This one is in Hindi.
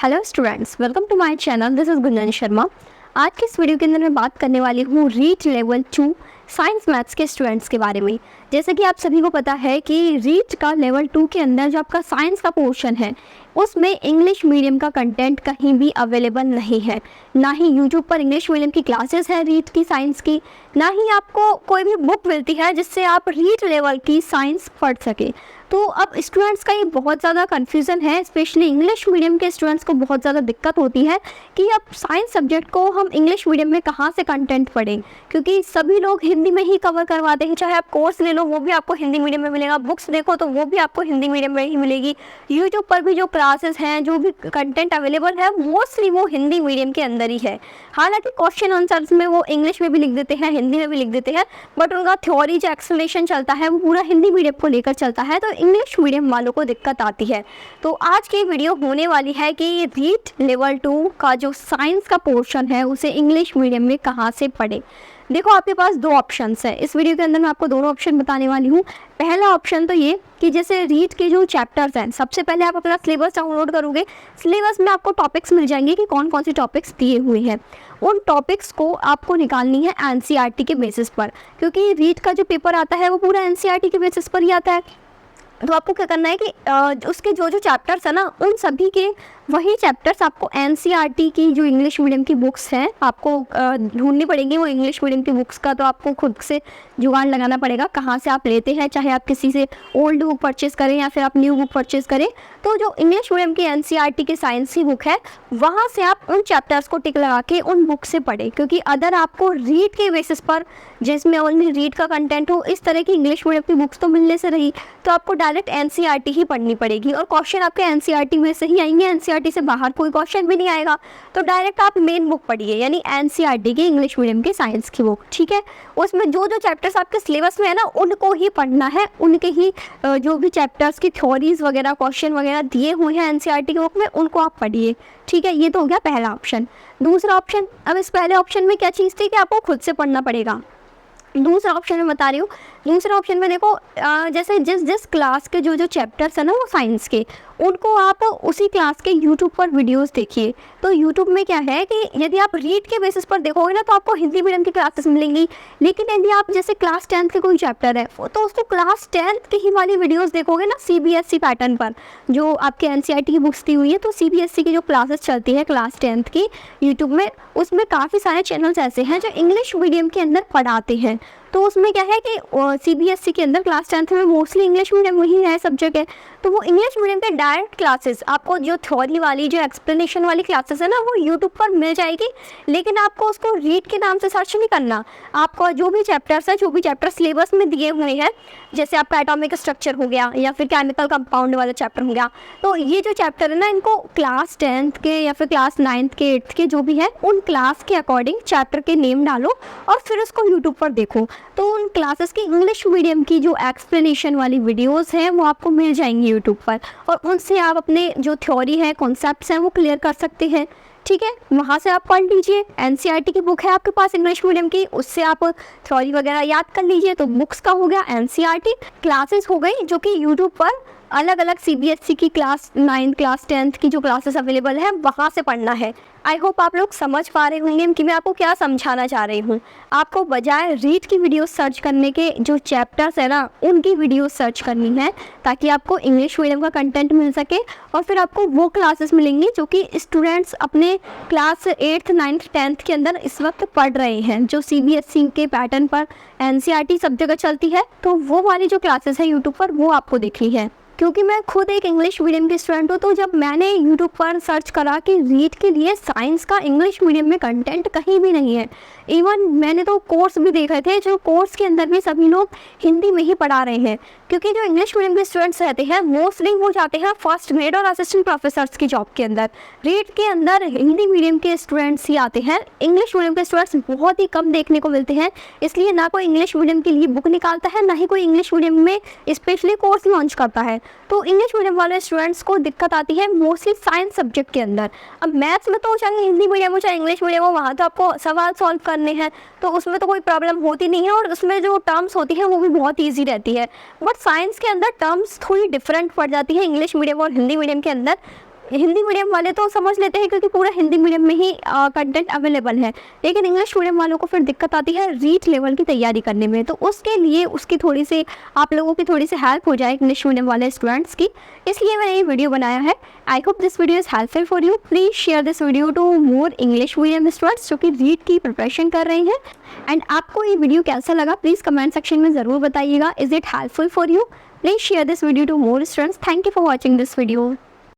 Hello students, welcome to my channel. This is Gunjan Sharma. आज की इस वीडियो के अंदर मैं बात करने वाली हूँ रीट लेवल 2 साइंस मैथ्स के स्टूडेंट्स के बारे में। जैसे कि आप सभी को पता है कि रीट का लेवल 2 के अंदर जो आपका साइंस का पोर्शन है उसमें इंग्लिश मीडियम का कंटेंट कहीं भी अवेलेबल नहीं है। ना ही यूट्यूब पर इंग्लिश मीडियम की क्लासेस है रीट की साइंस की, ना ही आपको कोई भी बुक मिलती है जिससे आप रीट लेवल की साइंस पढ़ सके। तो अब स्टूडेंट्स का ये बहुत ज़्यादा कन्फ्यूज़न है, स्पेशली इंग्लिश मीडियम के स्टूडेंट्स को बहुत ज़्यादा दिक्कत होती है कि अब साइंस सब्जेक्ट को हम इंग्लिश मीडियम में कहाँ से कंटेंट पढ़ें, क्योंकि सभी लोग हिंदी में ही कवर करवाते हैं। चाहे आप कोर्स ले लो वो भी आपको हिंदी मीडियम में मिलेगा, बुक्स देखो तो वो भी आपको हिंदी मीडियम में ही मिलेगी, यूट्यूब पर भी जो क्लासेस हैं, जो भी कंटेंट अवेलेबल है मोस्टली वो हिंदी मीडियम के अंदर ही है। हालांकि क्वेश्चन आंसर्स में वो इंग्लिश में भी लिख देते हैं, हिंदी में भी लिख देते हैं, बट उनका थ्योरी जो एक्सप्लेनेशन चलता है वो पूरा हिंदी मीडियम को लेकर चलता है, तो इंग्लिश मीडियम वालों को दिक्कत आती है। तो आज की वीडियो होने वाली है कि रीट लेवल 2 का जो साइंस का पोर्शन है उसे इंग्लिश मीडियम में कहाँ से पढ़े। देखो, आपके पास दो ऑप्शंस है। इस वीडियो के अंदर मैं आपको दोनों ऑप्शन बताने वाली हूँ। पहला ऑप्शन तो ये कि जैसे रीट के जो चैप्टर्स हैं, सबसे पहले आप अपना सिलेबस डाउनलोड करोगे। सिलेबस में आपको टॉपिक्स मिल जाएंगे कि कौन कौन से टॉपिक्स दिए हुए हैं। उन टॉपिक्स को आपको निकालनी है एनसीईआरटी के बेसिस पर, क्योंकि रीट का जो पेपर आता है वो पूरा एनसीईआरटी के बेसिस पर ही आता है। तो आपको क्या करना है कि उसके जो जो चैप्टर्स है ना, उन सभी के वही चैप्टर्स आपको एनसीईआरटी की जो इंग्लिश मीडियम की बुक्स हैं आपको ढूंढनी पड़ेंगी। वो इंग्लिश मीडियम की बुक्स का तो आपको खुद से जुगाड़ लगाना पड़ेगा कहाँ से आप लेते हैं, चाहे आप किसी से ओल्ड बुक परचेज़ करें या फिर आप न्यू बुक परचेज़ करें। तो जो इंग्लिश मीडियम की एनसीईआरटी की साइंस की बुक है वहाँ से आप उन चैप्टर्स को टिक लगा के उन बुक से पढ़ें, क्योंकि अगर आपको रीड के बेसिस पर जिसमें ओनली रीड का कंटेंट हो इस तरह की इंग्लिश मीडियम की बुक्स तो मिलने से रही, तो आपको डायरेक्ट एनसीईआरटी ही पढ़नी पड़ेगी और क्वेश्चन आपके एनसीईआरटी में से ही आएंगे। एनसीईआरटी से बाहर कोई क्वेश्चन भी नहीं आएगा। तो डायरेक्ट आप मेन बुक पढ़िए, यानी एनसीईआरटी की इंग्लिश मीडियम की साइंस की बुक, ठीक है। उसमें जो जो चैप्टर्स आपके सिलेबस में है ना उनको ही पढ़ना है, उनके ही जो भी चैप्टर्स की थ्योरीज वगैरह क्वेश्चन वगैरह दिए हुए हैं एनसीईआरटी की बुक में उनको आप पढ़िए, ठीक है। ये तो हो गया पहला ऑप्शन। दूसरा ऑप्शन, अब इस पहले ऑप्शन में क्या चीज़ थी कि आपको खुद से पढ़ना पड़ेगा। दूसरा ऑप्शन मैं बता रही हूँ। दूसरा ऑप्शन में देखो, जैसे जिस क्लास के जो जो चैप्टर्स है ना वो साइंस के, उनको आप उसी क्लास के यूट्यूब पर वीडियोस देखिए। तो यूट्यूब में क्या है कि यदि आप रीड के बेसिस पर देखोगे ना तो आपको हिंदी मीडियम की क्लासेस मिलेंगी, लेकिन यदि आप जैसे क्लास 10th के कोई चैप्टर है तो उसको क्लास 10th की ही वाली वीडियोस देखोगे ना सीबीएसई पैटर्न पर, जो आपके एनसीईआरटी की बुक्स दी हुई है, तो सीबीएसई की जो क्लासेस चलती है क्लास 10th की यूट्यूब में, उसमें काफ़ी सारे चैनल्स ऐसे हैं जो इंग्लिश मीडियम के अंदर पढ़ाते हैं। तो उसमें क्या है कि सीबीएसई के अंदर क्लास 10th में मोस्टली इंग्लिश मीडियम वही है सब्जेक्ट है, तो वो इंग्लिश मीडियम के डायरेक्ट क्लासेस आपको जो थ्योरी वाली जो एक्सप्लेनेशन वाली क्लासेस है ना वो यूट्यूब पर मिल जाएगी। लेकिन आपको उसको रीड के नाम से सर्च नहीं करना। आपको जो भी चैप्टर्स है, जो भी चैप्टर सिलेबस में दिए हुए हैं, जैसे आपका एटॉमिक स्ट्रक्चर हो गया या फिर केमिकल कंपाउंड वाला चैप्टर हो गया, तो ये जो चैप्टर है ना इनको क्लास 10th के या फिर क्लास 9th के 8th के जो भी है उन क्लास के अकॉर्डिंग चैप्टर के नेम डालो और फिर उसको यूट्यूब पर देखो। तो उन क्लासेस की इंग्लिश मीडियम की जो एक्सप्लेनेशन वाली वीडियोस हैं वो आपको मिल जाएंगी यूट्यूब पर, और उनसे आप अपने जो थ्योरी है, कॉन्सेप्ट्स हैं वो क्लियर कर सकते हैं, ठीक है। वहाँ से आप पढ़ लीजिए। एनसीईआरटी की बुक है आपके पास इंग्लिश मीडियम की, उससे आप थ्योरी वगैरह याद कर लीजिए। तो बुक्स का हो गया एनसीईआरटी, क्लासेस हो गई जो कि यूट्यूब पर अलग अलग सीबीएसई की क्लास 9 क्लास 10th की जो क्लासेस अवेलेबल है वहाँ से पढ़ना है। आई होप आप लोग समझ पा रहे होंगे कि मैं आपको क्या समझाना चाह रही हूँ। आपको बजाय रीड की वीडियो सर्च करने के जो चैप्टर्स है ना उनकी वीडियो सर्च करनी है, ताकि आपको इंग्लिश मीडियम का कंटेंट मिल सके और फिर आपको वो क्लासेस मिलेंगी जो कि स्टूडेंट्स अपने क्लास 8th 9th 10th के अंदर इस वक्त पढ़ रहे हैं, जो सीबीएसई के पैटर्न पर एनसीईआरटी सब जगह चलती है। तो वो वाली जो क्लासेस है यूट्यूब पर वो आपको देखनी है। क्योंकि मैं खुद एक इंग्लिश मीडियम की स्टूडेंट हूँ, तो जब मैंने यूट्यूब पर सर्च करा कि रीड के लिए साइंस का इंग्लिश मीडियम में कंटेंट कहीं भी नहीं है, इवन मैंने तो कोर्स भी देखे थे जो कोर्स के अंदर भी सभी लोग हिंदी में ही पढ़ा रहे हैं, क्योंकि जो इंग्लिश मीडियम के स्टूडेंट्स रहते हैं मोस्टली वो जाते हैं फर्स्ट ग्रेड और असिस्टेंट प्रोफेसर्स की जॉब के अंदर। रीड के अंदर हिंदी मीडियम के स्टूडेंट्स ही आते हैं, इंग्लिश मीडियम के स्टूडेंट्स बहुत ही कम देखने को मिलते हैं। इसलिए ना कोई इंग्लिश मीडियम के लिए बुक निकालता है, ना ही कोई इंग्लिश मीडियम में स्पेशली कोर्स लॉन्च करता है। तो इंग्लिश मीडियम वाले स्टूडेंट्स को दिक्कत आती है मोस्टली साइंस सब्जेक्ट के अंदर। अब मैथ्स में तो चाहे हिंदी मीडियम हो चाहे इंग्लिश मीडियम हो, वहाँ तो आपको सवाल सॉल्व करने हैं, तो उसमें तो कोई प्रॉब्लम होती नहीं है और उसमें जो टर्म्स होती है वो भी बहुत ईजी रहती है। बट साइंस के अंदर टर्म्स थोड़ी डिफरेंट पड़ जाती है इंग्लिश मीडियम और हिंदी मीडियम के अंदर। हिंदी मीडियम वाले तो समझ लेते हैं क्योंकि पूरा हिंदी मीडियम में ही कंटेंट अवेलेबल है, लेकिन इंग्लिश मीडियम वालों को फिर दिक्कत आती है रीच लेवल की तैयारी करने में। तो उसके लिए उसकी थोड़ी सी आप लोगों की थोड़ी सी हेल्प हो जाए इंग्लिश मीडियम वाले स्टूडेंट्स की, इसलिए मैंने ये वीडियो बनाया है। I hope this video is helpful for you. Please share this video to more English medium students जो कि रीड की प्रिपरेशन कर रहे हैं। एंड आपको ये वीडियो कैसा लगा प्लीज़ कमेंट सेक्शन में ज़रूर बताइएगा। Is it helpful for you? Please share this video to more students. Thank you for watching this video.